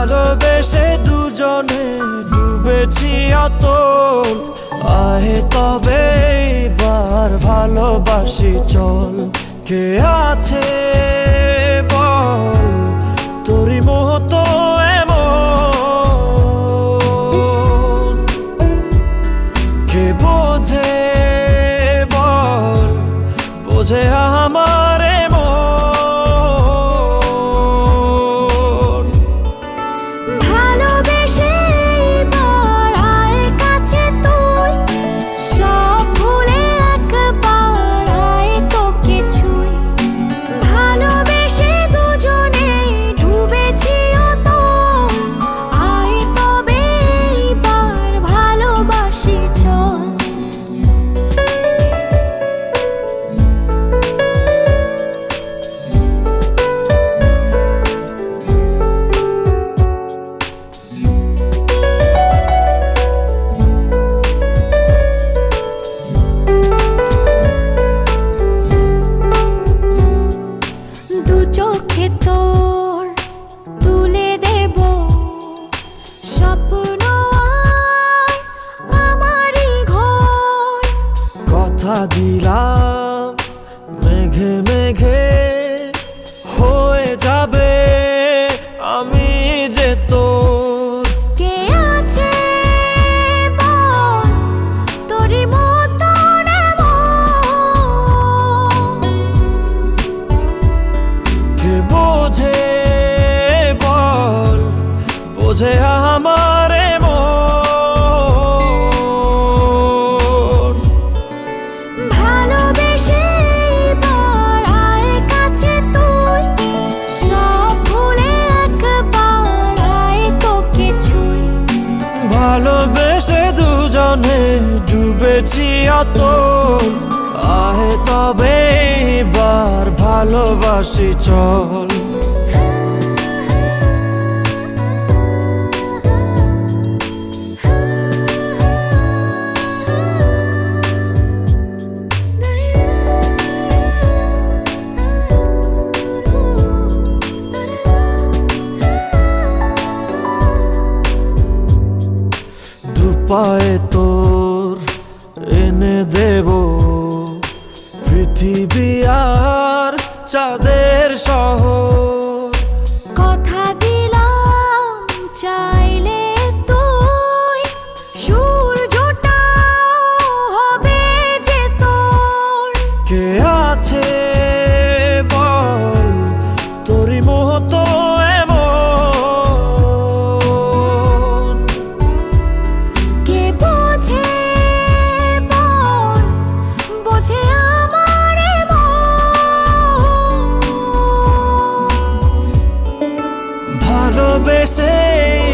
ভালোবেসে দুজনে ডুবেছি অতল, আহে তবে এবার ভালোবাসি চল। কে আছে বল তোরই মতো এমন, কে বোঝে বল বোঝে আমার মন। ভালোবেসে এবার আয় কাছে তুই, সব ভুলে একবার আয় তোকে ছুঁই। ভালোবেসে দুজনে ডুবেছি অতল, আয় তবে এবার ভালোবাসি চল। দু চোখে তোর তুলে দেব স্বপ্ন আর আমারই ঘর। কথা দিলাম মেঘে মেঘে হয়ে যাবে আমি যে তোর। কে আছে বল তোরই মতন এমন, কে বোঝে বল বোঝে আমার মন। ভালোবেসে এবার আয় কাছে তুই, সব ভুলে একবার আয় তোকে ছুঁই। ভালোবেসে দুজনে ডুবেছি অতল, আহে তবে এবার ভালোবাসি চল। দুপায়ে তোর এনে দেব পৃথিবী আর চাঁদের শহর। কথা দিলাম চাইলে তুই সূর্যটাও হবে যে তোর। কে আছে বল তোরই মতো এমন, কে বোঝে বল বোঝে আমার মন। ভালোবেসে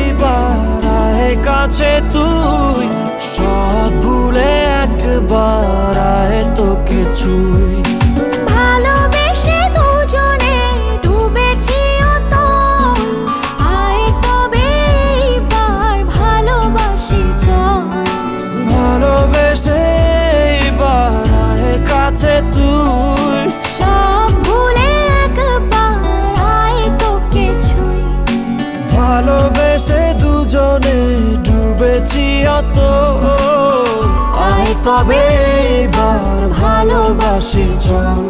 এবার আয় কাছে তুই, সব ভুলে একবার আয় তোকে ছুঁই। ভালোবেসে দুজনে ডুবেছি অতল, আয় তবে এবার ভালোবাসি চল। ভালোবেসে এবার আয় কাছে তুই, সব ভুলে একবার আয় তোকে ছুঁই। ভালোবেসে দুজনে ডুবেছি অতল, আয় তবে এবার ভালোবাসি চল।